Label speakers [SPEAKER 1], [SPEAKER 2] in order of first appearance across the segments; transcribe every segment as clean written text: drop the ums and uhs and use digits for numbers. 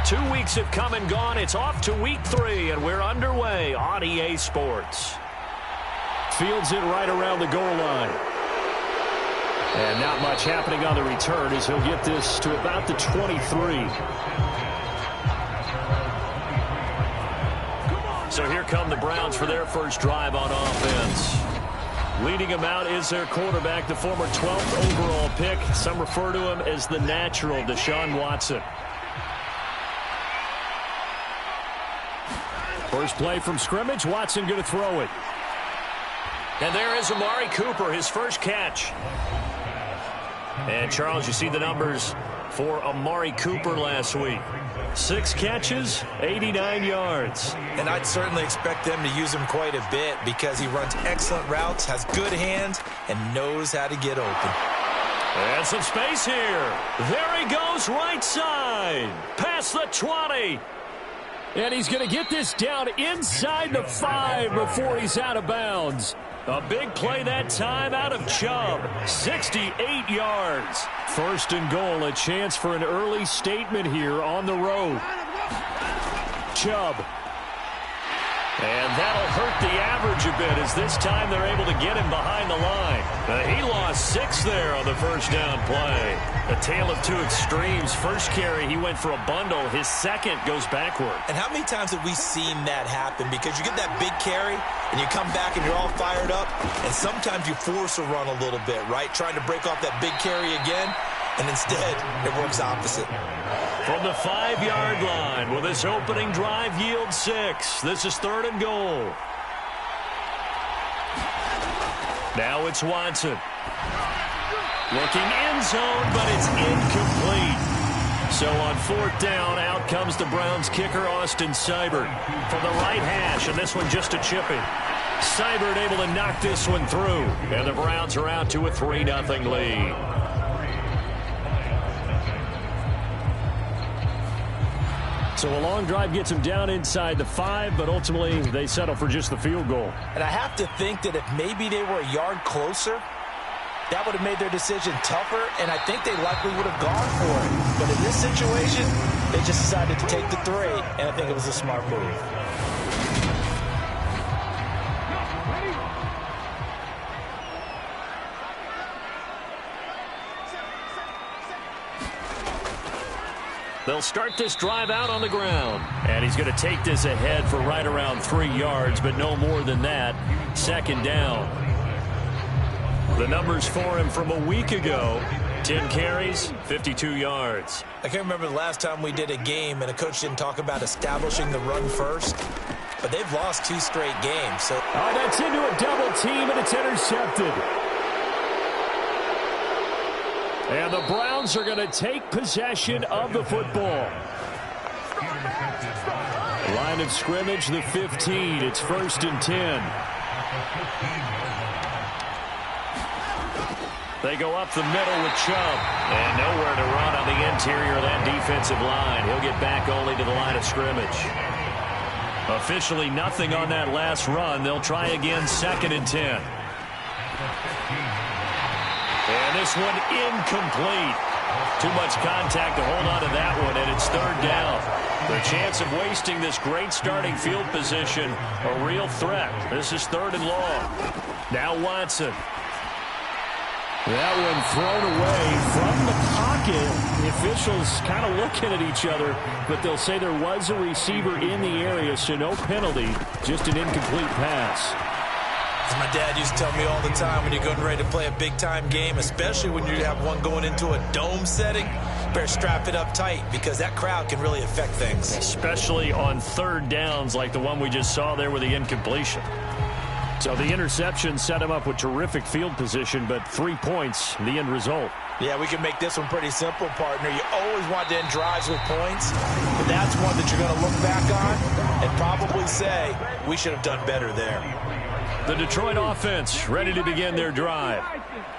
[SPEAKER 1] 2 weeks have come and gone. It's off to week 3, and we're underway on EA Sports. Fields it right around the goal line. And not much happening on the return as he'll get this to about the 23. So here come the Browns for their first drive on offense. Leading him out is their quarterback, the former 12th overall pick. Some refer to him as the natural, Deshaun Watson. First play from scrimmage, Watson going to throw it. And there is Amari Cooper, his first catch. And, Charles, you see the numbers for Amari Cooper last week. 6 catches, 89 yards.
[SPEAKER 2] And I'd certainly expect them to use him quite a bit because he runs excellent routes, has good hands, and knows how to get open.
[SPEAKER 1] And some space here. There he goes, right side. Past the 20. And he's going to get this down inside the 5 before he's out of bounds. A big play that time out of Chubb. 68 yards. First and goal, a chance for an early statement here on the road. Chubb. And that'll hurt the average a bit as this time they're able to get him behind the line. He lost 6 there on the first down play. A tale of 2 extremes. First carry, he went for a bundle. His second goes backward.
[SPEAKER 2] And how many times have we seen that happen? Because you get that big carry, and you come back and you're all fired up, and sometimes you force a run a little bit, right? Trying to break off that big carry again, and instead it works opposite.
[SPEAKER 1] From the 5-yard line, will this opening drive yield 6? This is 3rd and goal. Now it's Watson. Looking end zone, but it's incomplete. So on 4th down, out comes the Browns kicker, Austin Seibert. From the right hash, and this one just a chipping. Seibert able to knock this one through. And the Browns are out to a 3-0 lead. So a long drive gets them down inside the 5, but ultimately they settle for just the field goal.
[SPEAKER 2] And I have to think that if maybe they were a yard closer, that would have made their decision tougher, and I think they likely would have gone for it. But in this situation, they just decided to take the 3, and I think it was a smart move.
[SPEAKER 1] They'll start this drive out on the ground. And he's going to take this ahead for right around 3 yards, but no more than that. 2nd down. The numbers for him from a week ago. 10 carries, 52 yards.
[SPEAKER 2] I can't remember the last time we did a game and a coach didn't talk about establishing the run first. But they've lost 2 straight games. So
[SPEAKER 1] that's into a double team, and it's intercepted. And the Browns are going to take possession of the football. Line of scrimmage, the 15. It's 1st and 10. They go up the middle with Chubb. And nowhere to run on the interior of that defensive line. He'll get back only to the line of scrimmage. Officially nothing on that last run. They'll try again, 2nd and 10. And this one incomplete. Too much contact to hold on to that one, and it's 3rd down. The chance of wasting this great starting field position, a real threat. This is 3rd and long. Now Watson. That one thrown away from the pocket. The officials kind of looking at each other, but they'll say there was a receiver in the area, so no penalty, just an incomplete pass.
[SPEAKER 2] As my dad used to tell me all the time, when you're getting ready to play a big-time game, especially when you have one going into a dome setting, better strap it up tight because that crowd can really affect things.
[SPEAKER 1] Especially on 3rd downs like the one we just saw there with the incompletion. So the interception set him up with terrific field position, but 3 points, the end result.
[SPEAKER 2] Yeah, we can make this one pretty simple, partner. You always want to end drives with points, but that's one that you're going to look back on and probably say, we should have done better there.
[SPEAKER 1] The Detroit offense ready to begin their drive.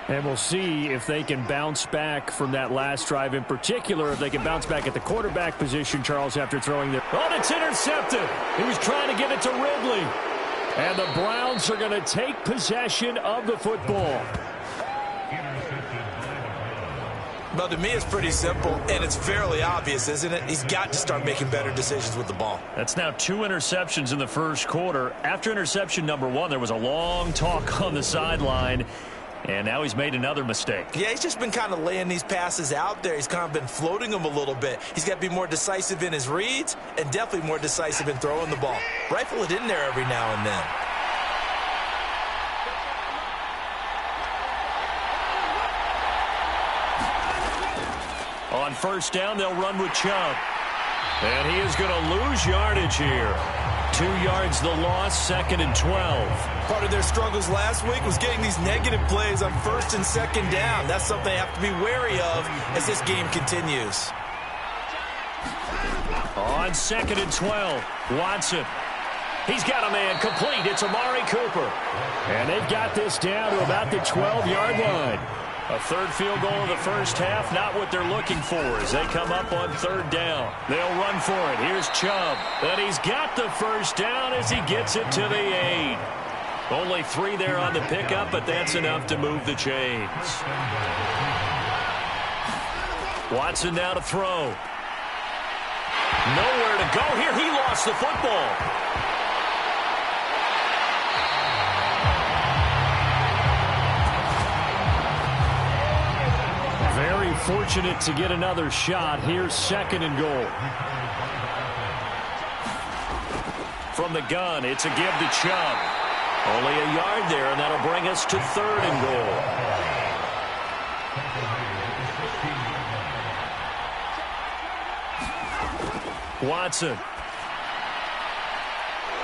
[SPEAKER 1] And we'll see if they can bounce back from that last drive, in particular, if they can bounce back at the quarterback position, Charles, after throwing their... Oh, it's intercepted. He was trying to get it to Ridley. And the Browns are going to take possession of the football.
[SPEAKER 2] Well, to me, it's pretty simple, and it's fairly obvious, isn't it? He's got to start making better decisions with the ball.
[SPEAKER 1] That's now 2 interceptions in the first quarter. After interception number 1, there was a long talk on the sideline, and now he's made another mistake.
[SPEAKER 2] Yeah, he's just been kind of laying these passes out there. He's kind of been floating them a little bit. He's got to be more decisive in his reads and definitely more decisive in throwing the ball. Rifle it in there every now and then.
[SPEAKER 1] On first down, they'll run with Chubb. And he is going to lose yardage here. 2 yards the loss, 2nd and 12.
[SPEAKER 2] Part of their struggles last week was getting these negative plays on 1st and 2nd down. That's something they have to be wary of as this game continues.
[SPEAKER 1] On 2nd and 12, Watson. He's got a man complete. It's Amari Cooper. And they've got this down to about the 12-yard line. A third field goal of the first half, not what they're looking for as they come up on 3rd down. They'll run for it. Here's Chubb. And he's got the first down as he gets it to the 8. Only 3 there on the pickup, but that's enough to move the chains. Watson now to throw. Nowhere to go here. He lost the football. Very fortunate to get another shot. Here's 2nd and goal. From the gun, it's a give to Chubb. Only a yard there, and that'll bring us to 3rd and goal. Watson.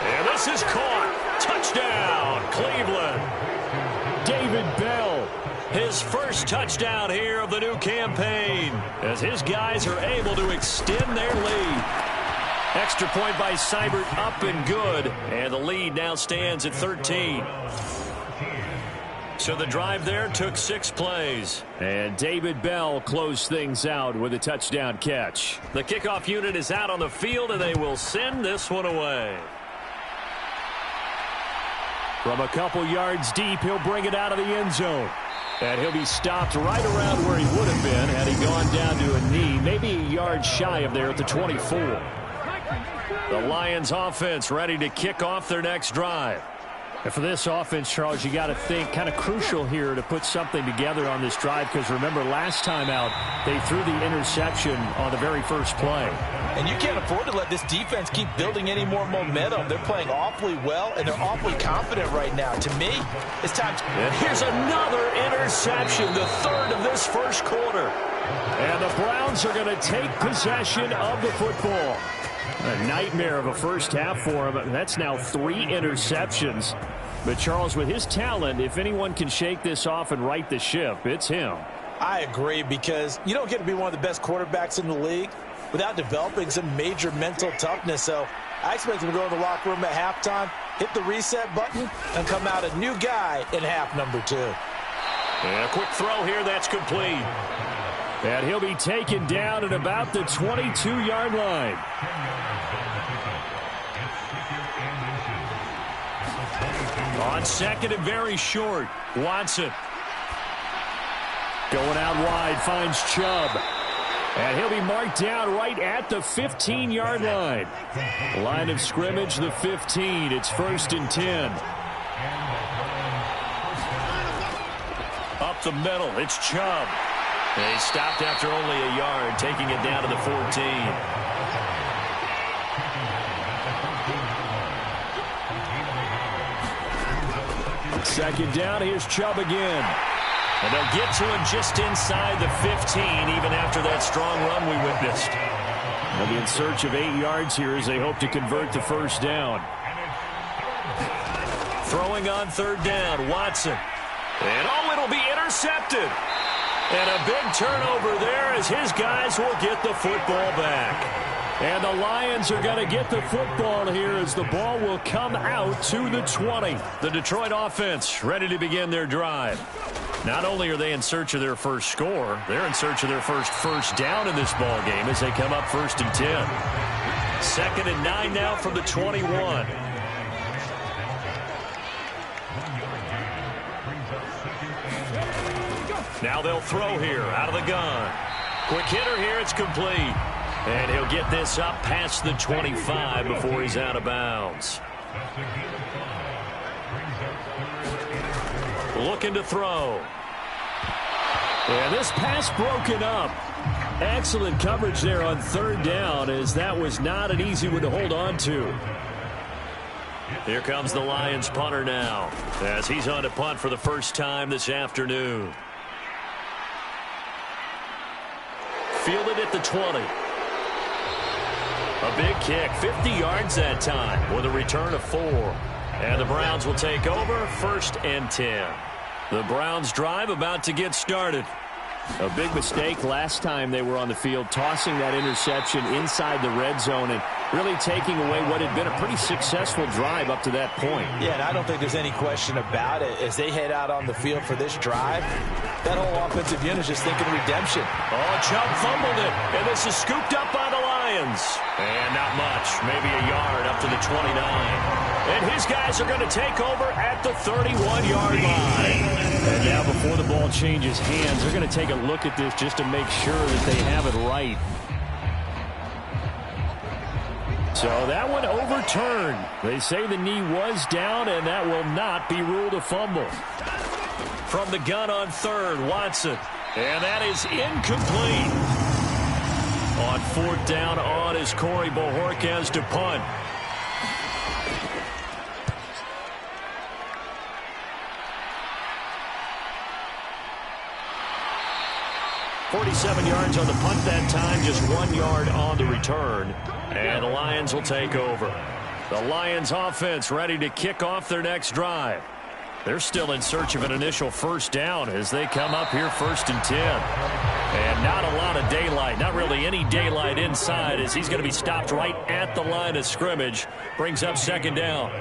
[SPEAKER 1] And this is caught. Touchdown, Cleveland. David Bell. His first touchdown here of the new campaign as his guys are able to extend their lead. Extra point by Seibert up and good. And the lead now stands at 13. So the drive there took 6 plays. And David Bell closed things out with a touchdown catch. The kickoff unit is out on the field, and they will send this one away. From a couple yards deep, he'll bring it out of the end zone. And he'll be stopped right around where he would have been had he gone down to a knee, maybe a yard shy of there at the 24. The Lions offense ready to kick off their next drive. And for this offense, Charles, you got to think kind of crucial here to put something together on this drive because remember last time out they threw the interception on the very first play.
[SPEAKER 2] And you can't afford to let this defense keep building any more momentum. They're playing awfully well, and they're awfully confident right now. To me, it's time to...
[SPEAKER 1] And here's another interception, the 3rd of this first quarter. And the Browns are going to take possession of the football. A nightmare of a first half for him. That's now 3 interceptions. But, Charles, with his talent, if anyone can shake this off and right the ship, it's him.
[SPEAKER 2] I agree, because you don't get to be one of the best quarterbacks in the league without developing some major mental toughness. So I expect him to go in the locker room at halftime, hit the reset button, and come out a new guy in half number 2.
[SPEAKER 1] And a quick throw here, that's complete. And he'll be taken down at about the 22-yard line. On 2nd and very short, Watson. Going out wide, finds Chubb. And he'll be marked down right at the 15-yard line. Line of scrimmage, the 15. It's 1st and 10. Up the middle, it's Chubb. And he stopped after only a yard, taking it down to the 14. Second down, here's Chubb again. And they'll get to him just inside the 15, even after that strong run we witnessed. They'll be in search of 8 yards here as they hope to convert the first down. Throwing on 3rd down, Watson. And it'll be intercepted. And a big turnover there as his guys will get the football back. And the Lions are going to get the football here as the ball will come out to the 20. The Detroit offense ready to begin their drive. Not only are they in search of their first score, they're in search of their first down in this ball game as they come up 1st and 10. 2nd and 9 now from the 21. Now they'll throw here out of the gun. Quick hitter here. It's complete. And he'll get this up past the 25 before he's out of bounds. Looking to throw. And this pass broken up. Excellent coverage there on third down, as that was not an easy one to hold on to. Here comes the Lions punter now, as he's on to punt for the first time this afternoon. Fielded at the 20. A big kick, 50 yards that time, with a return of 4. And the Browns will take over, 1st and 10. The Browns drive about to get started.
[SPEAKER 3] A big mistake last time they were on the field, tossing that interception inside the red zone and really taking away what had been a pretty successful drive up to that point.
[SPEAKER 2] Yeah, and I don't think there's any question about it. As they head out on the field for this drive, that whole offensive unit is just thinking redemption.
[SPEAKER 1] Oh, Chubb fumbled it, and this is scooped up by the Lions. And not much, maybe a yard up to the 29. And his guys are going to take over at the 31-yard line.
[SPEAKER 3] And now before the ball changes hands, they're going to take a look at this just to make sure that they have it right. So that one overturned. They say the knee was down, and that will not be ruled a fumble.
[SPEAKER 1] From the gun on third, Watson. And that is incomplete. On 4th down on is Corey Bojorquez to punt. .47 yards on the punt that time, just 1 yard on the return. And the Lions will take over. The Lions offense ready to kick off their next drive. They're still in search of an initial first down as they come up here 1st and 10. And not a lot of daylight, not really any daylight inside, as he's going to be stopped right at the line of scrimmage. Brings up 2nd down.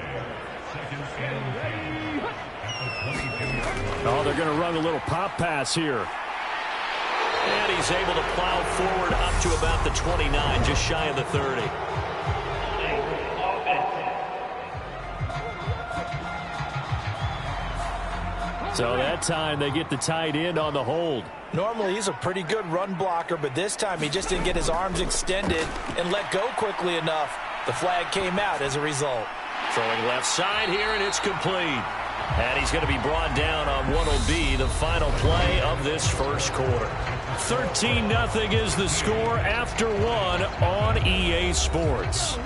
[SPEAKER 3] Oh, they're going to run a little pop pass here.
[SPEAKER 1] And he's able to plow forward up to about the 29, just shy of the 30.
[SPEAKER 3] So that time they get the tight end on the hold.
[SPEAKER 2] Normally he's a pretty good run blocker, but this time he just didn't get his arms extended and let go quickly enough. The flag came out as a result.
[SPEAKER 1] Throwing left side here, and it's complete. And he's going to be brought down on what will be the final play of this first quarter. 13-0 is the score after 1 on EA Sports.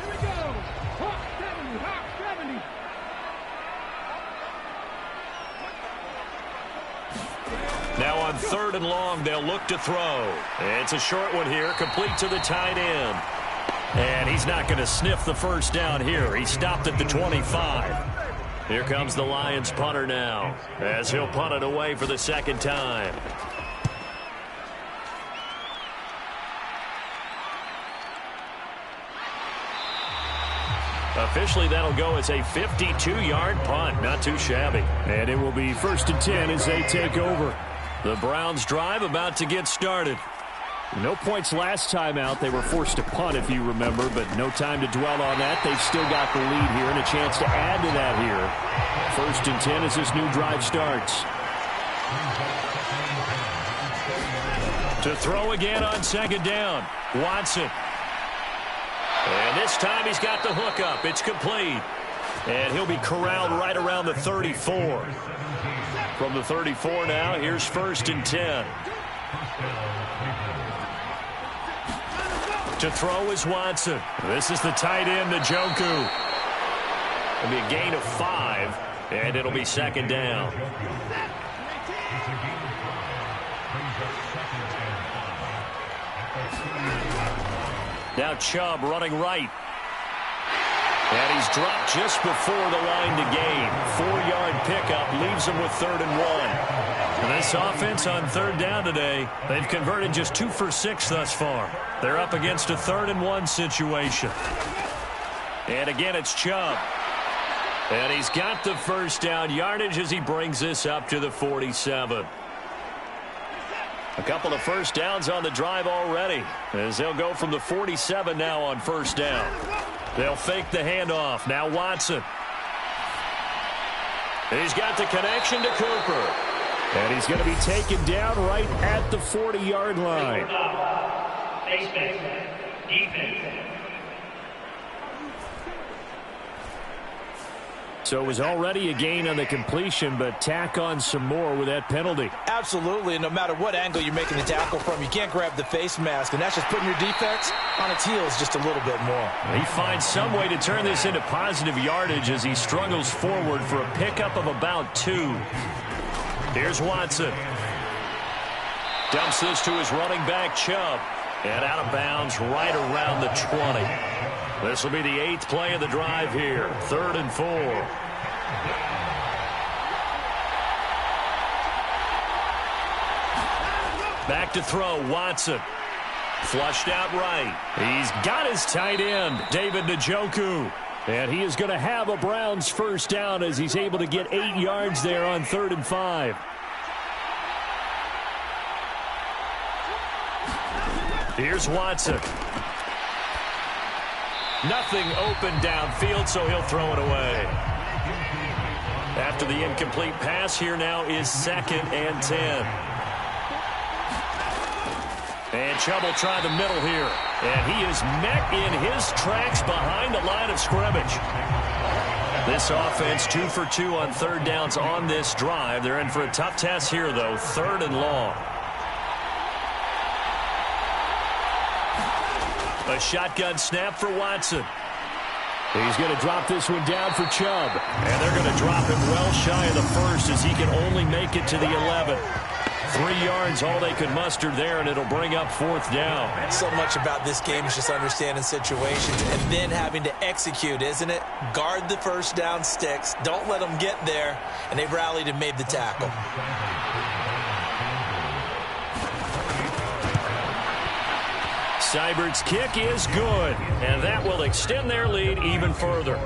[SPEAKER 1] Now on 3rd and long, they'll look to throw. It's a short one here, complete to the tight end. And he's not going to sniff the first down here. He stopped at the 25. Here comes the Lions punter now, as he'll punt it away for the 2nd time. Officially, that'll go as a 52-yard punt. Not too shabby.
[SPEAKER 3] And it will be 1st and 10 as they take over.
[SPEAKER 1] The Browns drive about to get started.
[SPEAKER 3] No points last time out. They were forced to punt, if you remember, but no time to dwell on that. They've still got the lead here and a chance to add to that here. 1st and 10 as this new drive starts.
[SPEAKER 1] To throw again on 2nd down, Watson. And this time he's got the hook up. It's complete. And he'll be corralled right around the 34. From the 34 now, here's 1st and 10. To throw is Watson. This is the tight end, Njoku. It'll be a gain of 5, and it'll be 2nd down. Now Chubb running right. And he's dropped just before the line to gain. 4-yard pickup leaves him with 3rd and 1. And this offense on 3rd down today, they've converted just 2 for 6 thus far. They're up against a 3rd and 1 situation. And again, it's Chubb. And he's got the first down yardage as he brings this up to the 47. A couple of first downs on the drive already, as they'll go from the 47 now on 1st down. They'll fake the handoff. Now Watson. He's got the connection to Cooper.
[SPEAKER 3] And he's going to be taken down right at the 40-yard line. So it was already a gain on the completion, but tack on some more with that penalty.
[SPEAKER 2] Absolutely, and no matter what angle you're making the tackle from, you can't grab the face mask, and that's just putting your defense on its heels just a little bit more.
[SPEAKER 3] He finds some way to turn this into positive yardage as he struggles forward for a pickup of about 2. Here's Watson. Dumps this to his running back, Chubb. And out of bounds right around the 20. This will be the 8th play of the drive here. 3rd and 4. Back to throw, Watson. Flushed out right. He's got his tight end, David Njoku. And he is going to have a Browns first down as he's able to get 8 yards there on 3rd and 5. Here's Watson. Nothing open downfield, so he'll throw it away. After the incomplete pass, here now is 2nd and 10. And Chubb will try the middle here. And he is met in his tracks behind the line of scrimmage. This offense 2 for 2 on 3rd downs on this drive. They're in for a tough test here, though. 3rd and long. A shotgun snap for Watson. He's going to drop this one down for Chubb. And they're going to drop him well shy of the 1st as he can only make it to the 11. 3 yards, all they could muster there, and it'll bring up 4th down.
[SPEAKER 2] So much about this game is just understanding situations and then having to execute, isn't it? Guard the 1st down sticks. Don't let them get there. And they've rallied and made the tackle.
[SPEAKER 1] Seibert's kick is good, and that will extend their lead even further.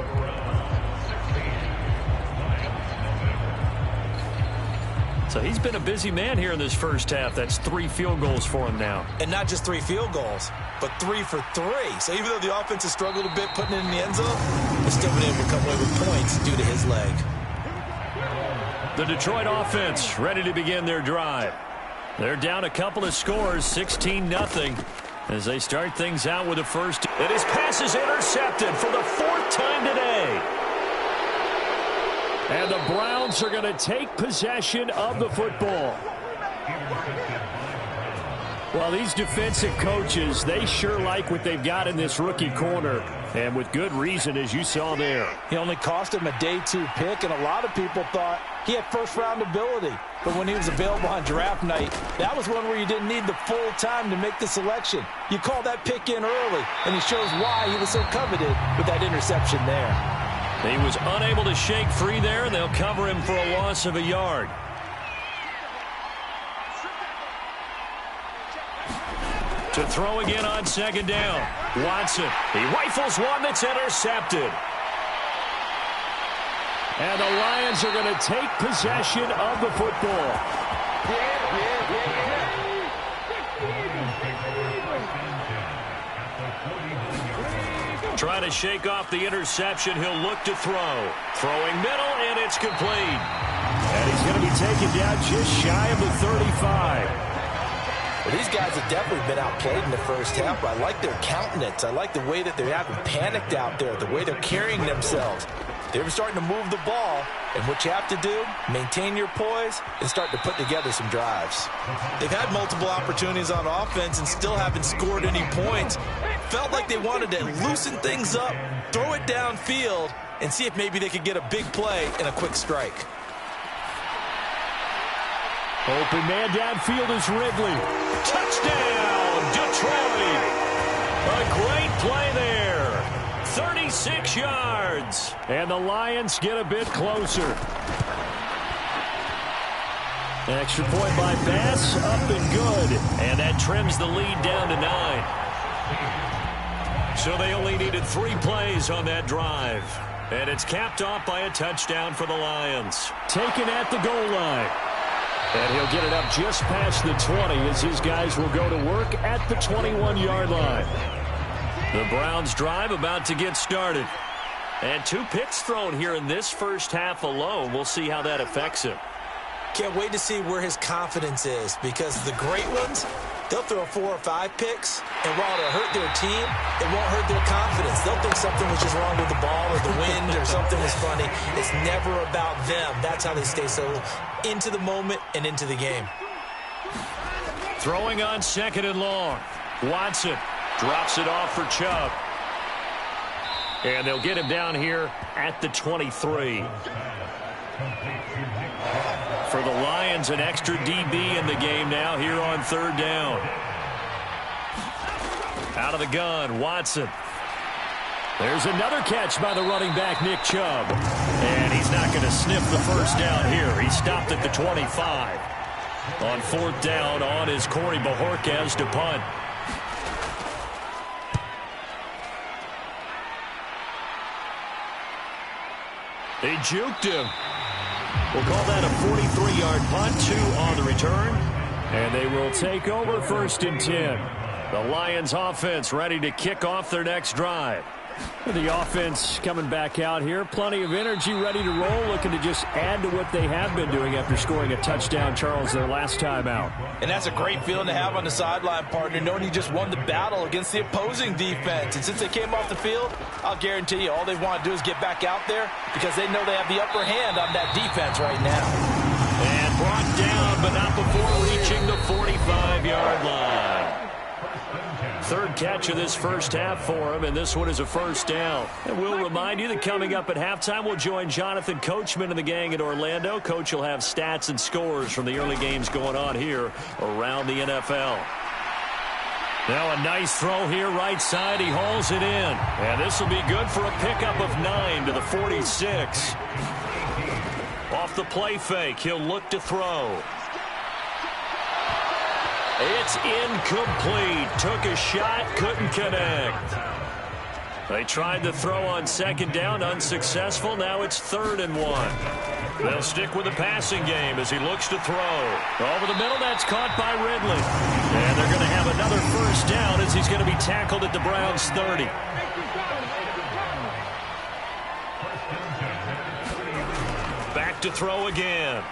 [SPEAKER 1] So he's been a busy man here in this first half. That's 3 field goals for him now.
[SPEAKER 2] And not just 3 field goals, but 3 for 3. So even though the offense has struggled a bit putting it in the end zone, they've still been able to come away with points due to his leg.
[SPEAKER 1] The Detroit offense ready to begin their drive. They're down a couple of scores, 16-0. As they start things out with a first. And his pass is intercepted for the 4th time today. And the Browns are going to take possession of the football. Well, these defensive coaches, they sure like what they've got in this rookie corner. And with good reason, as you saw there.
[SPEAKER 2] He only cost him a day 2 pick, and a lot of people thought he had first-round ability. But when he was available on draft night, that was one where you didn't need the full time to make the selection. You call that pick in early, and he shows why he was so coveted with that interception there.
[SPEAKER 1] He was unable to shake free there, and they'll cover him for a loss of a yard. To throw again on 2nd down. Watson. He rifles one that's intercepted.
[SPEAKER 3] And the Lions are going to take possession of the football.
[SPEAKER 1] Trying to shake off the interception. He'll look to throw. Throwing middle, and it's complete.
[SPEAKER 3] And he's going to be taken down just shy of the 35.
[SPEAKER 2] Well, these guys have definitely been outplayed in the first half, but I like their countenance. I like the way that they're having panicked out there, the way they're carrying themselves. They're starting to move the ball, and what you have to do, maintain your poise and start to put together some drives. They've had multiple opportunities on offense and still haven't scored any points. Felt like they wanted to loosen things up, throw it downfield, and see if maybe they could get a big play and a quick strike.
[SPEAKER 3] Open man downfield is Ridley.
[SPEAKER 1] Touchdown, Detroit. A great play there. 36 yards.
[SPEAKER 3] And the Lions get a bit closer. Extra point by Bass, up and good.
[SPEAKER 1] And that trims the lead down to 9. So they only needed 3 plays on that drive. And it's capped off by a touchdown for the Lions.
[SPEAKER 3] Taken at the goal line. And he'll get it up just past the 20 as his guys will go to work at the 21-yard line.
[SPEAKER 1] The Browns drive about to get started. And 2 picks thrown here in this first half alone. We'll see how that affects him.
[SPEAKER 2] Can't wait to see where his confidence is, because the great ones, they'll throw 4 or 5 picks, and while it'll hurt their team, it won't hurt their confidence. They'll think something was just wrong with the ball or the wind or something was funny. It's never about them. That's how they stay so into the moment and into the game.
[SPEAKER 1] Throwing on 2nd and long. Watson drops it off for Chubb. And they'll get him down here at the 23. For the Lions, an extra DB in the game now here on 3rd down. Out of the gun, Watson. There's another catch by the running back, Nick Chubb. And he's not going to sniff the first down here. He stopped at the 25. On 4th down on is Corey Bojorquez to punt. He juked him. We'll call that a 43-yard punt, 2 on the return. And they will take over 1st and 10. The Lions offense ready to kick off their next drive. The offense coming back out here. Plenty of energy, ready to roll, looking to just add to what they have been doing after scoring a touchdown, Charles, their last time out.
[SPEAKER 2] And that's a great feeling to have on the sideline, partner, knowing you just won the battle against the opposing defense. And since they came off the field, I'll guarantee you all they want to do is get back out there because they know they have the upper hand on that defense right now.
[SPEAKER 1] And brought down, but not before reaching the 45-yard line. 3rd catch of this first half for him, and this one is a 1st down. And we'll remind you that coming up at halftime, we'll join Jonathan Coachman and the gang in Orlando. Coach will have stats and scores from the early games going on here around the NFL. Now a nice throw here right side. He hauls it in. And this will be good for a pickup of 9 to the 46. Off the play fake, he'll look to throw. It's incomplete. Took a shot, couldn't connect. They tried to throw on 2nd down, unsuccessful. Now it's 3rd and 1. They'll stick with the passing game as he looks to throw. Over the middle, that's caught by Ridley. And they're going to have another 1st down as he's going to be tackled at the Browns' 30. Back to throw again.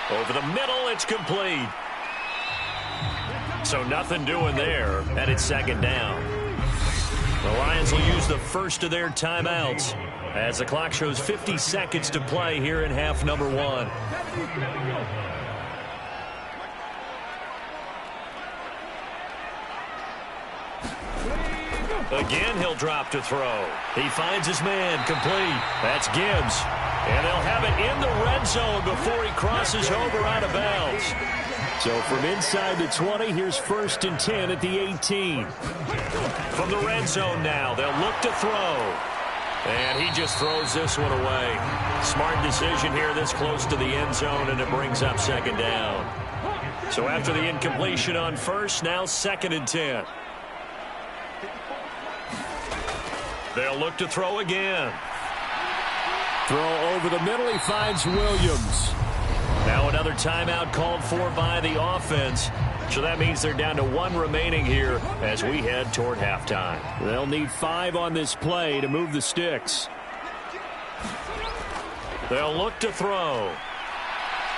[SPEAKER 1] Over the middle, it's complete. So nothing doing there, and it's 2nd down. The Lions will use the first of their timeouts as the clock shows 50 seconds to play here in half number 1. Again, he'll drop to throw. He finds his man, complete. That's Gibbs. And they'll have it in the red zone before he crosses over out of bounds. So from inside the 20, here's 1st and 10 at the 18. From the red zone now, they'll look to throw. And he just throws this one away. Smart decision here this close to the end zone, and it brings up 2nd down. So after the incompletion on 1st, now 2nd and 10. They'll look to throw again. Throw over the middle, he finds Williams. Now another timeout called for by the offense. So that means they're down to 1 remaining here as we head toward halftime. They'll need 5 on this play to move the sticks. They'll look to throw.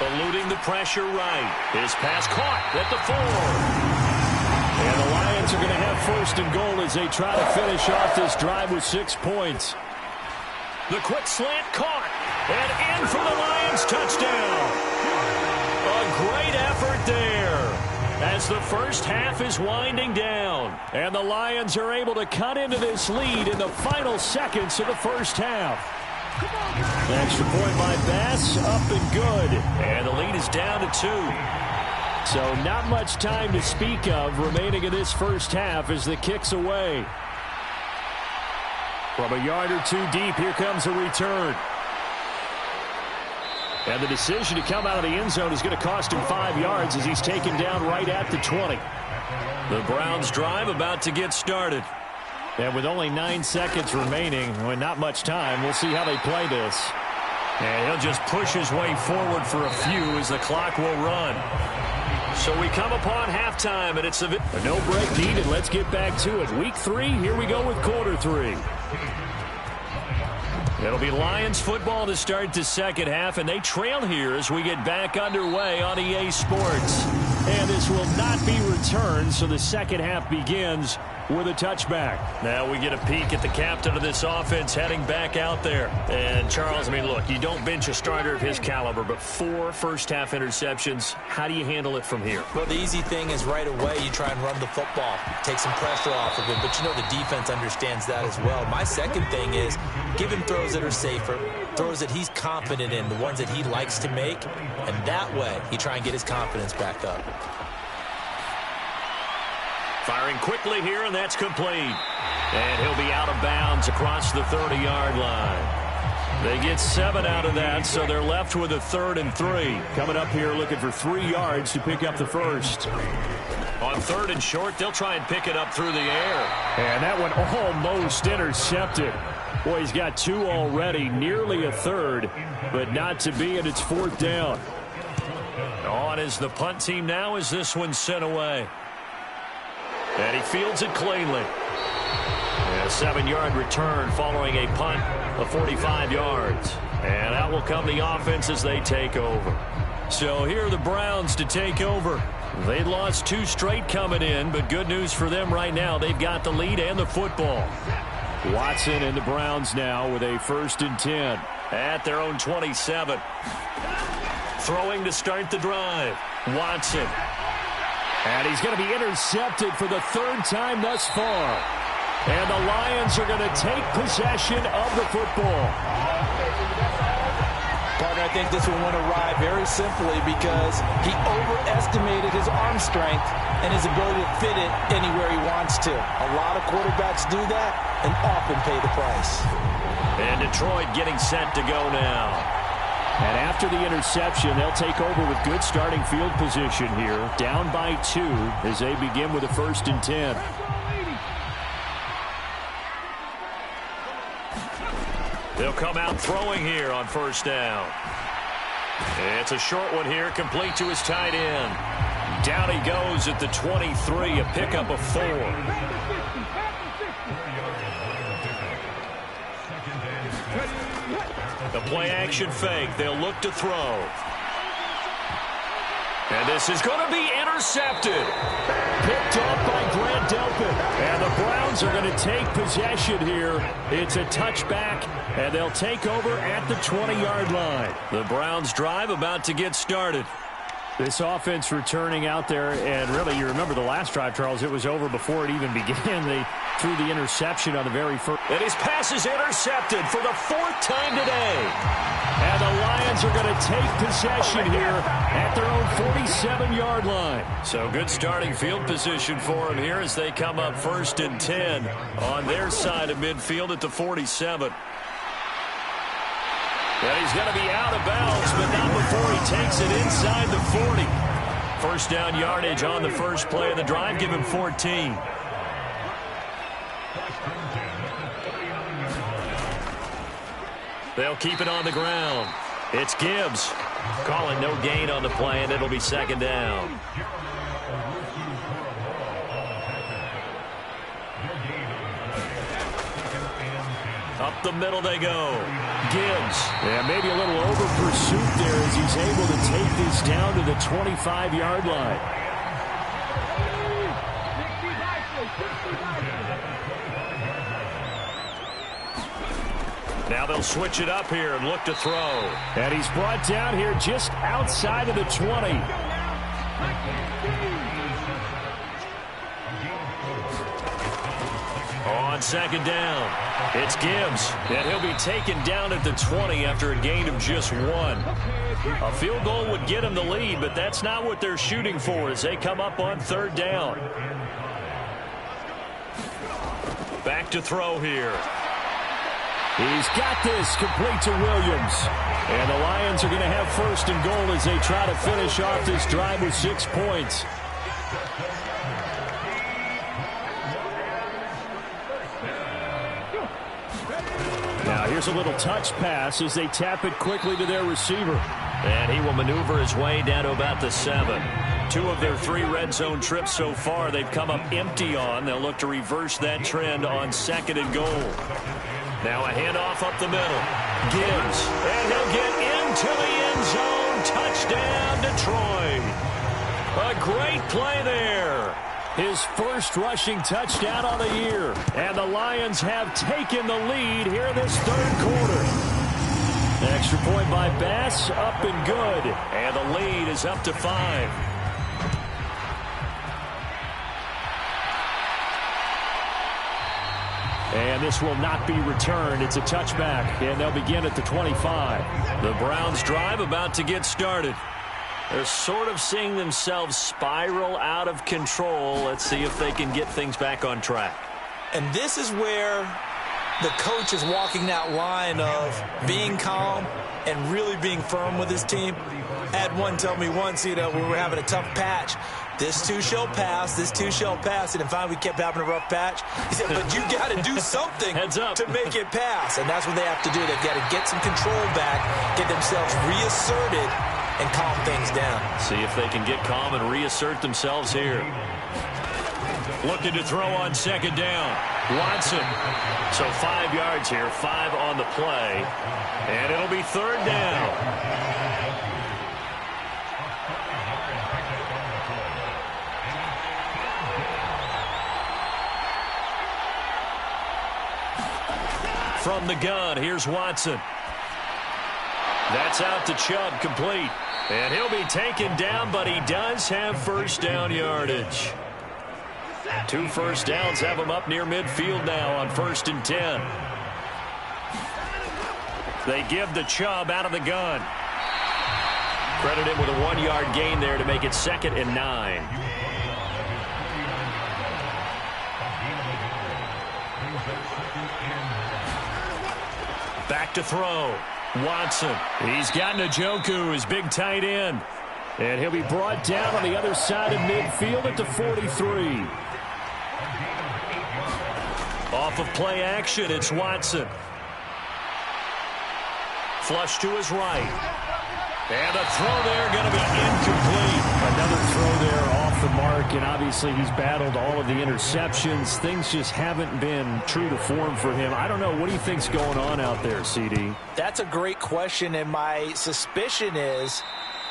[SPEAKER 1] Eluding the pressure right. His pass caught at the 4. And the Lions are going to have 1st and goal as they try to finish off this drive with 6 points. The quick slant caught. And in for the Lions touchdown. A great effort there as the first half is winding down. And the Lions are able to cut into this lead in the final seconds of the first half. The extra point by Bass, up and good. And the lead is down to 2. So not much time to speak of remaining in this first half as the kick's away. From a yard or 2 deep, here comes a return. And the decision to come out of the end zone is going to cost him 5 yards as he's taken down right at the 20. The Browns drive about to get started. And with only 9 seconds remaining, with not much time, we'll see how they play this. And he'll just push his way forward for a few as the clock will run. So we come upon halftime, and it's a no break needed. Let's get back to it. Week 3, here we go with quarter 3. It'll be Lions football to start the second half, and they trail here as we get back underway on EA Sports. And this will not be returned, so the second half begins with a touchback. Now we get a peek at the captain of this offense heading back out there. And, Charles, I mean, look, you don't bench a starter of his caliber, but 4 first-half interceptions. How do you handle it from here?
[SPEAKER 2] Well, the easy thing is right away you try and run the football, take some pressure off of it, but you know the defense understands that as well. My second thing is give him throws that are safer, throws that he's confident in, the ones that he likes to make, and that way you try and get his confidence back up.
[SPEAKER 1] Firing quickly here, and that's complete. And he'll be out of bounds across the 30-yard line. They get 7 out of that, so they're left with a 3rd and 3. Coming up here looking for 3 yards to pick up the first. On 3rd and short, they'll try and pick it up through the air. And that one almost intercepted. Boy, he's got 2 already, nearly a 3rd, but not to be, and it's 4th down. On is the punt team now as this one's sent away. And he fields it cleanly. And a 7-yard return following a punt of 45 yards. And out will come the offense as they take over. So here are the Browns to take over. They lost 2 straight coming in, but good news for them right now. They've got the lead and the football. Watson and the Browns now with a 1st and 10 at their own 27. Throwing to start the drive. Watson. And he's going to be intercepted for the 3rd time thus far. And the Lions are going to take possession of the football.
[SPEAKER 2] Partner, I think this one went awry very simply because he overestimated his arm strength and his ability to fit it anywhere he wants to. A lot of quarterbacks do that and often pay the price.
[SPEAKER 1] And Detroit getting set to go now. And after the interception, they'll take over with good starting field position here. Down by 2 as they begin with a 1st and 10. They'll come out throwing here on 1st down. It's a short one here, complete to his tight end. Down he goes at the 23, a pickup of 4. The play-action fake. They'll look to throw. And this is going to be intercepted. Picked off by Grant Delpit. And the Browns are going to take possession here. It's a touchback, and they'll take over at the 20-yard line. The Browns drive about to get started. This offense returning out there, and really, you remember the last drive, Charles, it was over before it even began. They threw the interception on the very first. And his pass is intercepted for the 4th time today. And the Lions are going to take possession here at their own 47-yard line. So good starting field position for them here as they come up 1st and 10 on their side of midfield at the 47. And he's going to be out of bounds, but not before he takes it inside the 40. 1st down yardage on the first play of the drive. Give him 14. They'll keep it on the ground. It's Gibbs calling no gain on the play, and it'll be 2nd down. Up the middle they go. Gibbs. Yeah, maybe a little over pursuit there as he's able to take this down to the 25-yard line. Now they'll switch it up here and look to throw. And he's brought down here just outside of the 20. On 2nd down, it's Gibbs, and he'll be taken down at the 20 after a gain of just 1. A field goal would get him the lead, but that's not what they're shooting for as they come up on 3rd down. Back to throw here. He's got this complete to Williams. And the Lions are going to have 1st and goal as they try to finish off this drive with 6 points. Now here's a little touch pass as they tap it quickly to their receiver. And he will maneuver his way down to about the 7. 2 of their 3 red zone trips so far they've come up empty on. They'll look to reverse that trend on 2nd and goal. Now a handoff up the middle. Gibbs, and he'll get into the end zone. Touchdown, Detroit. A great play there. His first rushing touchdown on the year. And the Lions have taken the lead here this third quarter. Extra point by Bass, up and good. And the lead is up to 5. And this will not be returned. It's a touchback, and they'll begin at the 25. The Browns drive about to get started. They're sort of seeing themselves spiral out of control. Let's see if they can get things back on track.
[SPEAKER 2] And this is where the coach is walking that line of being calm and really being firm with his team. I had one tell me once, we were having a tough patch. This too shall pass, this too shall pass. And finally we kept having a rough patch. He said, but you got to do something to make it pass. And that's what they have to do. They've got to get some control back, get themselves reasserted, and calm things down.
[SPEAKER 1] See if they can get calm and reassert themselves here. Looking to throw on second down. Watson. So 5 yards here, 5 on the play. And it'll be third down. From the gun, here's Watson. That's out to Chubb, complete. And he'll be taken down, but he does have first down yardage. 2 first downs have him up near midfield now on 1st and 10. They give the Chubb out of the gun. Credit him with a 1-yard gain there to make it 2nd and 9. Back to throw. Watson. He's got Njoku, his big tight end. And he'll be brought down on the other side of midfield at the 43. Off of play action, it's Watson. Flush to his right. And a throw there going to be incomplete. Another throw there off the mark, and obviously he's battled all of the interceptions. Things just haven't been true to form for him. I don't know. What do you think's going on out there, CD?
[SPEAKER 2] That's a great question, and my suspicion is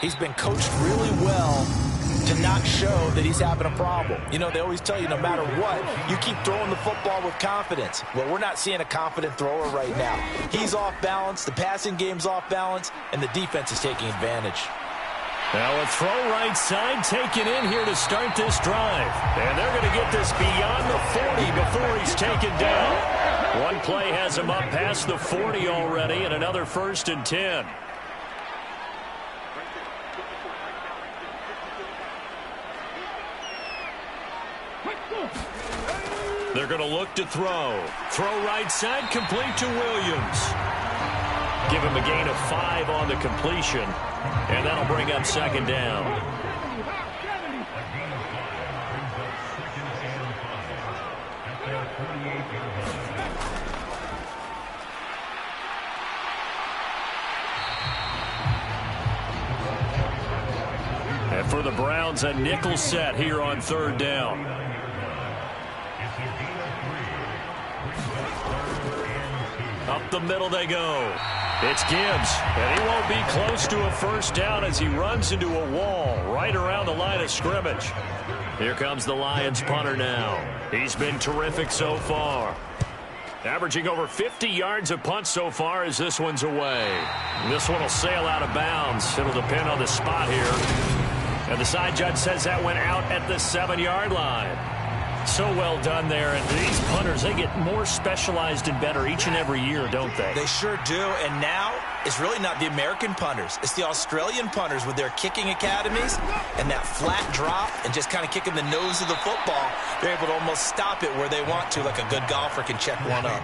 [SPEAKER 2] he's been coached really well to not show that he's having a problem. You know, they always tell you no matter what, you keep throwing the football with confidence. Well, we're not seeing a confident thrower right now. He's off balance, the passing game's off balance, and the defense is taking advantage.
[SPEAKER 1] Now a throw right side taken in here to start this drive. And they're going to get this beyond the 40 before he's taken down. One play has him up past the 40 already, and another 1st and 10. They're going to look to throw. Throw right side, complete to Williams. Give him a gain of 5 on the completion, and that'll bring up 2nd down. And for the Browns, a nickel set here on 3rd down. Up the middle they go. It's Gibbs, and he won't be close to a first down as he runs into a wall right around the line of scrimmage. Here comes the Lions punter now. He's been terrific so far. Averaging over 50 yards a punt so far as this one's away. This one will sail out of bounds. It'll depend on the spot here. And the side judge says that went out at the 7-yard line. So well done there. And these punters, they get more specialized and better each and every year, don't they?
[SPEAKER 2] They sure do. And now it's really not the American punters. It's the Australian punters with their kicking academies and that flat drop and just kind of kicking the nose of the football. They're able to almost stop it where they want to, like a good golfer can check one up.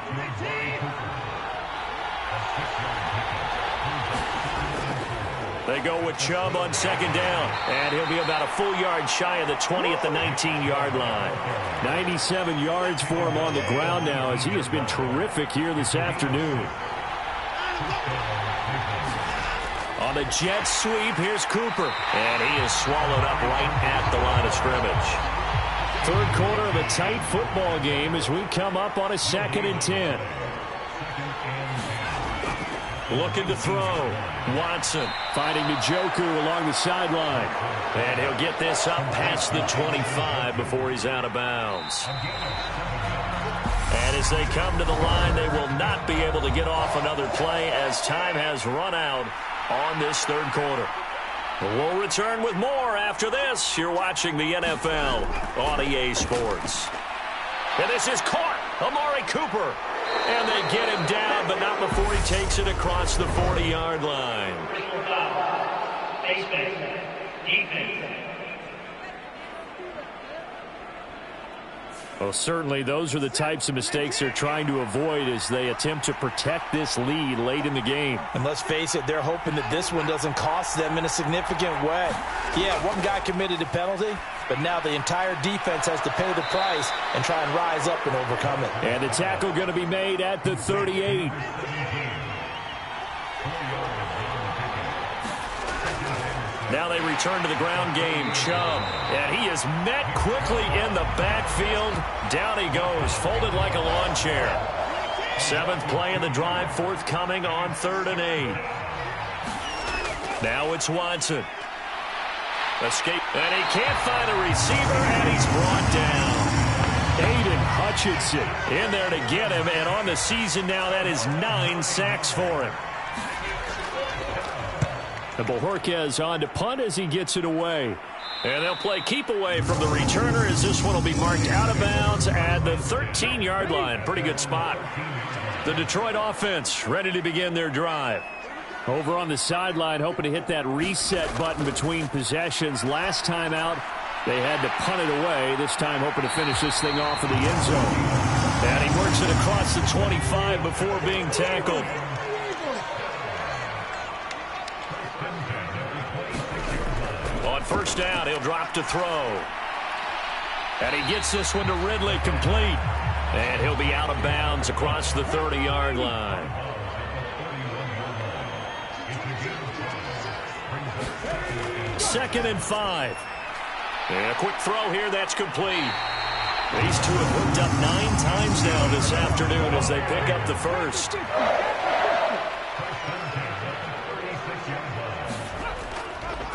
[SPEAKER 1] They go with Chubb on 2nd down, and he'll be about a full yard shy of the 20 at the 19-yard line. 97 yards for him on the ground now as he has been terrific here this afternoon. On the jet sweep, here's Cooper, and he is swallowed up right at the line of scrimmage. 3rd quarter of a tight football game as we come up on a 2nd and 10. Looking to throw. Watson
[SPEAKER 3] finding Njoku along the sideline.
[SPEAKER 1] And he'll get this up past the 25 before he's out of bounds. And as they come to the line, they will not be able to get off another play as time has run out on this third quarter. We'll return with more after this. You're watching the NFL on EA Sports. And this is caught. Amari Cooper. And they get him down, but not before he takes it across the 40-yard line.
[SPEAKER 3] Well, certainly those are the types of mistakes they're trying to avoid as they attempt to protect this lead late in the game.
[SPEAKER 2] And let's face it, they're hoping that this one doesn't cost them in a significant way. Yeah, one guy committed a penalty, but now the entire defense has to pay the price and try and rise up and overcome it.
[SPEAKER 3] And the tackle going to be made at the 38.
[SPEAKER 1] Now they return to the ground game. Chubb. And he is met quickly in the backfield. Down he goes, folded like a lawn chair. 7th play of the drive, forthcoming on 3rd and 8. Now it's Watson. Escape. And he can't find a receiver, and he's brought down.
[SPEAKER 3] Aiden Hutchinson
[SPEAKER 1] in there to get him, and on the season now, that is 9 sacks for him.
[SPEAKER 3] And Bojorquez on to punt as he gets it away.
[SPEAKER 1] And they'll play keep away from the returner as this one will be marked out of bounds at the 13-yard line. Pretty good spot. The Detroit offense ready to begin their drive.
[SPEAKER 3] Over on the sideline, hoping to hit that reset button between possessions. Last time out, they had to punt it away. This time hoping to finish this thing off in the end zone.
[SPEAKER 1] And he works it across the 25 before being tackled. On 1st down, he'll drop to throw. And he gets this one to Ridley, complete. And he'll be out of bounds across the 30-yard line. Second and 5. And a quick throw here, that's complete. These two have hooked up 9 times now this afternoon as they pick up the first.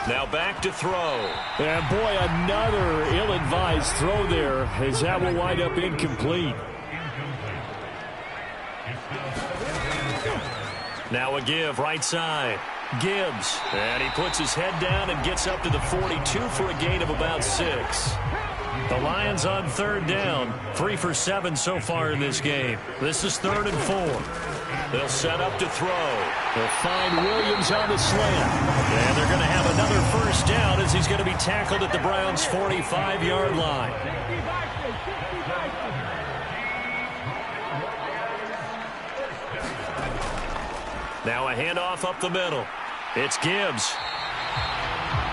[SPEAKER 1] Now back to throw.
[SPEAKER 3] And boy, another ill-advised throw there as that will wind up incomplete.
[SPEAKER 1] Now a give, right side. Gibbs. And he puts his head down and gets up to the 42 for a gain of about 6. The Lions on 3rd down. 3 for 7 so far in this game. This is 3rd and 4. They'll set up to throw.
[SPEAKER 3] They'll find Williams on the slant.
[SPEAKER 1] And they're going to have another 1st down as he's going to be tackled at the Browns' 45-yard line. Now a handoff up the middle. It's Gibbs.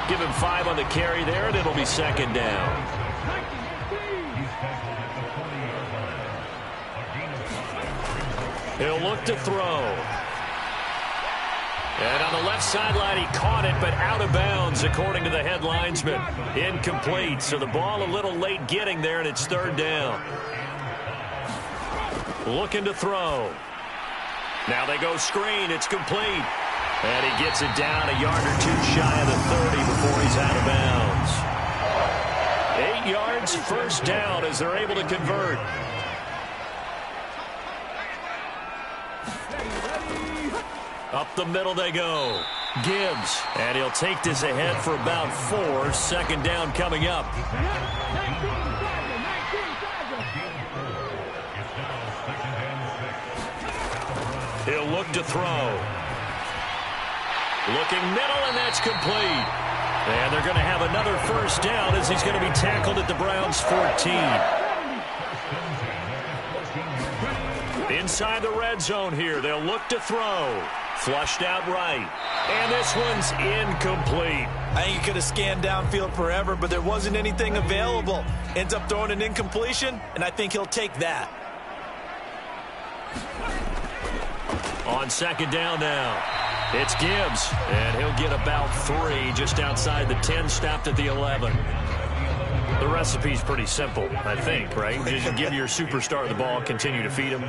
[SPEAKER 1] Give him 5 on the carry there, and it'll be 2nd down. He'll look to throw. And on the left sideline, he caught it, but out of bounds, according to the head linesman. Incomplete, so the ball a little late getting there, and it's 3rd down. Looking to throw. Now they go screen. It's complete. And he gets it down a yard or 2 shy of the 30 before he's out of bounds. 8 yards, 1st down as they're able to convert. Up the middle they go. Gibbs. And he'll take this ahead for about 4. 2nd down coming up. He'll look to throw. Looking middle, and that's complete. And they're going to have another 1st down as he's going to be tackled at the Browns' 14. Inside the red zone here. They'll look to throw. Flushed out right. And this one's incomplete.
[SPEAKER 2] I think he could have scanned downfield forever, but there wasn't anything available. Ends up throwing an incompletion, and I think he'll take that.
[SPEAKER 1] On 2nd down now, it's Gibbs, and he'll get about 3 just outside the 10, stopped at the 11. The recipe's pretty simple, I think, right? Just give your superstar the ball, continue to feed him.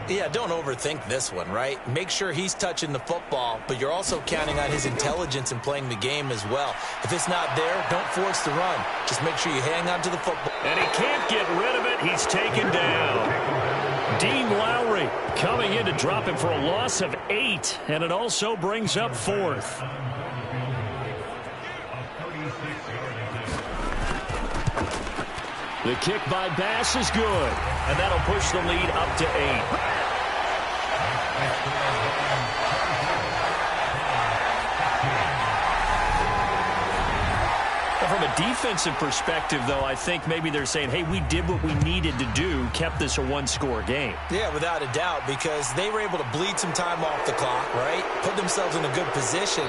[SPEAKER 2] Yeah, don't overthink this one, right? Make sure he's touching the football, but you're also counting on his intelligence in playing the game as well. If it's not there, don't force the run. Just make sure you hang on to the football.
[SPEAKER 1] And he can't get rid of it. He's taken down. Dean Lowry coming in to drop him for a loss of 8, and it also brings up 4th. The kick by Bass is good, and that'll push the lead up to 8. From a defensive perspective, though, I think maybe they're saying, hey, we did what we needed to do, kept this a one-score game.
[SPEAKER 2] Yeah, without a doubt, because they were able to bleed some time off the clock, right? Put themselves in a good position,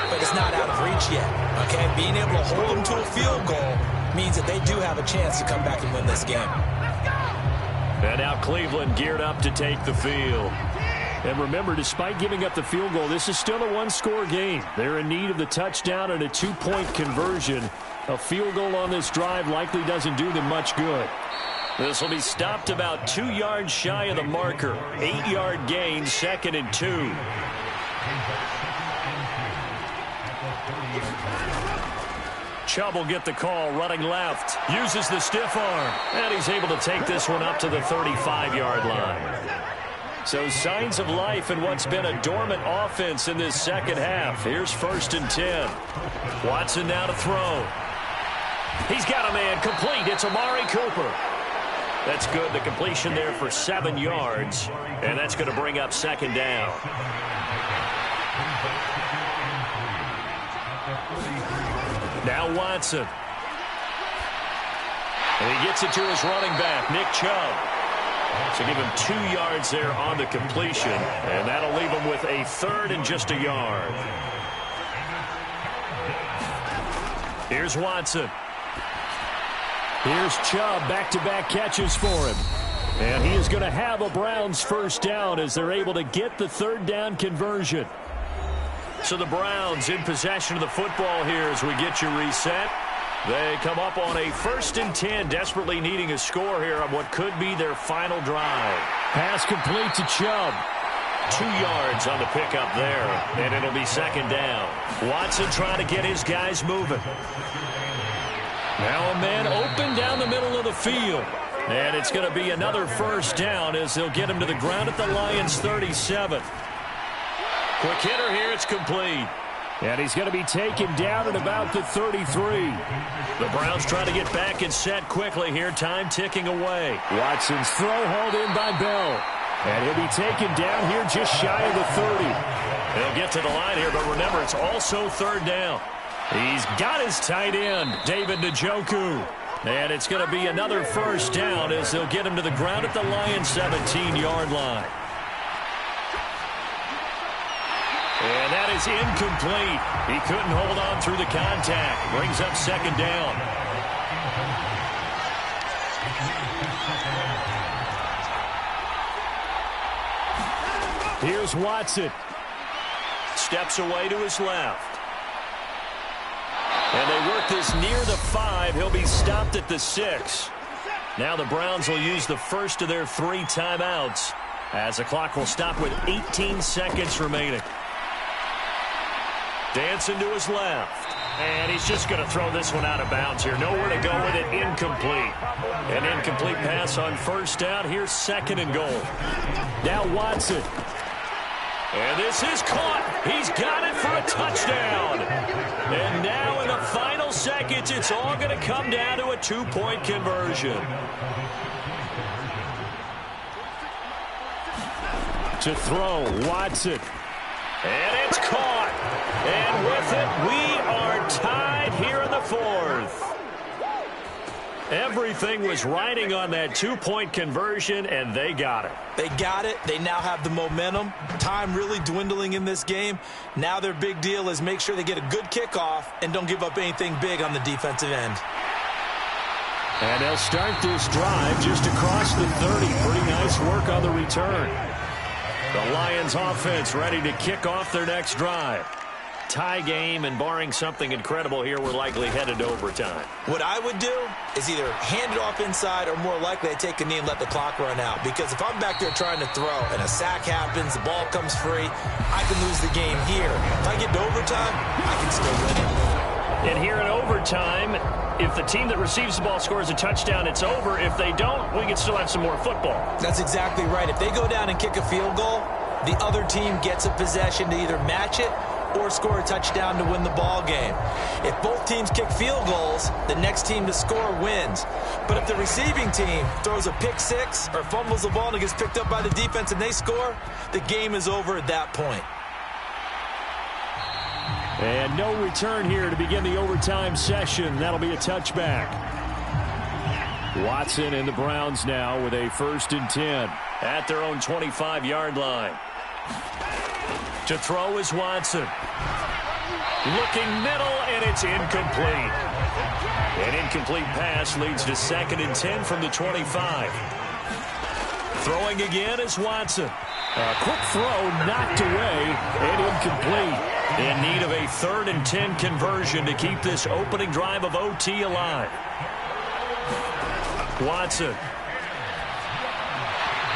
[SPEAKER 2] but it's not out of reach yet, okay? Being able to hold them to a field goal means that they do have a chance to come back and win this game.
[SPEAKER 1] And now Cleveland geared up to take the field. And remember, despite giving up the field goal, this is still a one-score game. They're in need of the touchdown and a 2-point conversion. A field goal on this drive likely doesn't do them much good. This will be stopped about 2 yards shy of the marker. 8-yard gain, 2nd and 2. Chubb will get the call, running left. Uses the stiff arm. And he's able to take this one up to the 35-yard line. So signs of life in what's been a dormant offense in this second half. Here's 1st and 10. Watson now to throw. He's got a man complete. It's Amari Cooper. That's good. The completion there for 7 yards. And that's going to bring up 2nd down. Now Watson. And he gets it to his running back, Nick Chubb. So give him 2 yards there on the completion, and that'll leave him with a 3rd and just a yard. Here's Watson. Here's Chubb, back-to-back catches for him. And he is going to have a Browns 1st down as they're able to get the 3rd down conversion. So the Browns in possession of the football here as we get you reset. They come up on a 1st and 10, desperately needing a score here on what could be their final drive. Pass complete to Chubb. 2 yards on the pickup there, and it'll be 2nd down. Watson trying to get his guys moving. Now a man open down the middle of the field. And it's going to be another 1st down as they'll get him to the ground at the Lions' 37. Quick hitter here, it's complete. And he's going to be taken down at about the 33. The Browns trying to get back and set quickly here. Time ticking away. Watson's throw hauled in by Bell. And he'll be taken down here just shy of the 30. He'll get to the line here, but remember, it's also 3rd down. He's got his tight end, David Njoku. And it's going to be another 1st down as they'll get him to the ground at the Lions' 17-yard line. And that is incomplete. He couldn't hold on through the contact. Brings up 2nd down. Here's Watson. Steps away to his left. And they work this near the 5. He'll be stopped at the 6. Now the Browns will use the 1st of their 3 timeouts as the clock will stop with 18 seconds remaining. Dancing to his left. And he's just going to throw this one out of bounds here. Nowhere to go with it. Incomplete. An incomplete pass on 1st down. Here's 2nd and goal. Now Watson. And this is caught. He's got it for a touchdown. And now in the final seconds, it's all going to come down to a 2-point conversion. To throw, Watson. And it's caught. And with it, we are tied here in the 4th. Everything was riding on that 2-point conversion, and they got it.
[SPEAKER 2] They got it. They now have the momentum. Time really dwindling in this game. Now their big deal is make sure they get a good kickoff and don't give up anything big on the defensive end.
[SPEAKER 1] And they'll start this drive just across the 30. Pretty nice work on the return. The Lions offense ready to kick off their next drive. tie game, and barring something incredible here, we're likely headed to overtime.
[SPEAKER 2] What I would do is either hand it off inside or more likely I take a knee and let the clock run out. Because if I'm back there trying to throw and a sack happens, the ball comes free, I can lose the game here. If I get to overtime, I can still win it.
[SPEAKER 1] And here in overtime, if the team that receives the ball scores a touchdown, it's over. If they don't, we can still have some more football.
[SPEAKER 2] That's exactly right. If they go down and kick a field goal, the other team gets a possession to either match it or score a touchdown to win the ball game. If both teams kick field goals, the next team to score wins. But if the receiving team throws a pick six or fumbles the ball and it gets picked up by the defense and they score, the game is over at that point.
[SPEAKER 3] And no return here to begin the overtime session. That'll be a touchback. Watson and the Browns now with a 1st and 10.
[SPEAKER 1] At their own 25-yard line. To throw is Watson. Looking middle, and it's incomplete. An incomplete pass leads to 2nd and 10 from the 25. Throwing again is Watson.
[SPEAKER 3] A quick throw knocked away and incomplete.
[SPEAKER 1] In need of a 3rd and 10 conversion to keep this opening drive of OT alive. Watson.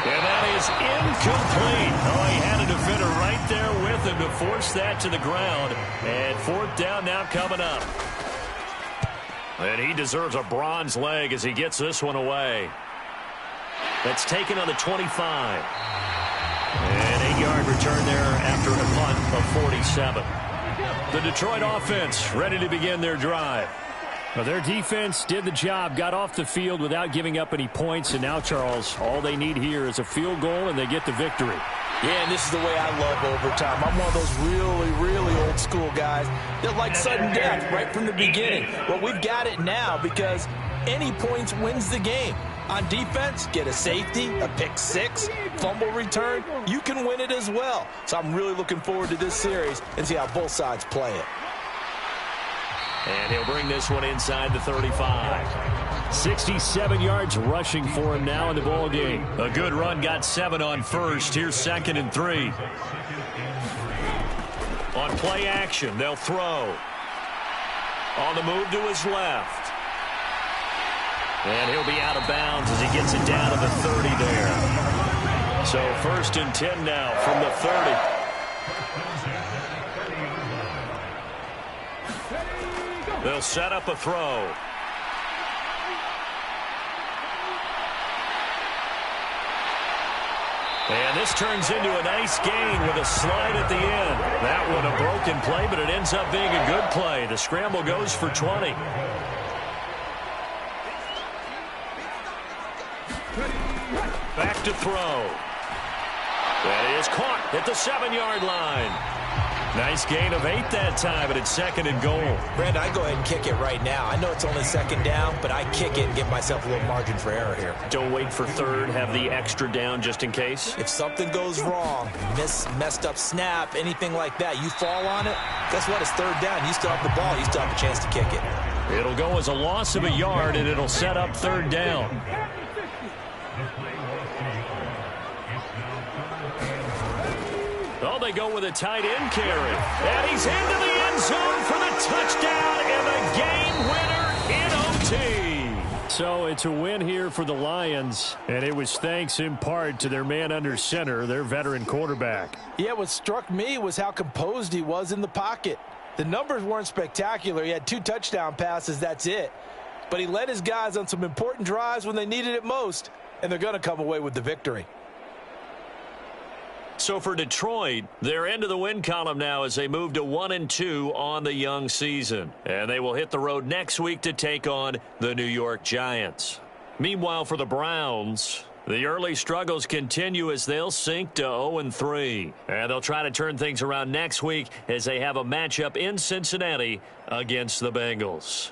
[SPEAKER 1] And that is incomplete. Oh, he had a defender right there with him to force that to the ground. And 4th down now coming up. And he deserves a bronze leg as he gets this one away. That's taken on the 25. An 8-yard return there after a punt of 47. The Detroit offense ready to begin their drive.
[SPEAKER 3] Well, their defense did the job, got off the field without giving up any points. And now, Charles, all they need here is a field goal, and they get the victory.
[SPEAKER 2] Yeah, and this is the way I love overtime. I'm one of those really old school guys that like sudden death right from the beginning. Well, we've got it now because any points wins the game. On defense, get a safety, a pick six, fumble return, you can win it as well. So I'm really looking forward to this series and see how both sides play it.
[SPEAKER 1] And he'll bring this one inside the 35.
[SPEAKER 3] 67 yards rushing for him now in the ball game.
[SPEAKER 1] A good run, got 7 on first. Here's 2nd and 3. On play action, they'll throw. On the move to his left. And he'll be out of bounds as he gets it down to the 30 there. So 1st and 10 now from the 30. They'll set up a throw. And this turns into a nice gain with a slide at the end. That one a broken play, but it ends up being a good play. The scramble goes for 20. Back to throw. That is caught at the 7-yard line. Nice gain of 8 that time, but it's 2nd and goal.
[SPEAKER 2] Brandon, I go ahead and kick it right now. I know it's only 2nd down, but I kick it and give myself a little margin for error here.
[SPEAKER 1] Don't wait for 3rd. Have the extra down just in case.
[SPEAKER 2] If something goes wrong, messed up snap, anything like that, you fall on it, guess what? It's 3rd down. You still have the ball. You still have a chance to kick it.
[SPEAKER 1] It'll go as a loss of a yard, and it'll set up 3rd down. Oh, they go with a tight end carry. And he's into the end zone for the touchdown and the game winner in OT.
[SPEAKER 3] So it's a win here for the Lions, and it was thanks in part to their man under center, their veteran quarterback.
[SPEAKER 2] Yeah, what struck me was how composed he was in the pocket. The numbers weren't spectacular. He had 2 touchdown passes, that's it. But he led his guys on some important drives when they needed it most, and they're going to come away with the victory.
[SPEAKER 1] So for Detroit, they're into the win column now as they move to 1-2 on the young season. And they will hit the road next week to take on the New York Giants. Meanwhile, for the Browns, the early struggles continue as they'll sink to 0-3. And they'll try to turn things around next week as they have a matchup in Cincinnati against the Bengals.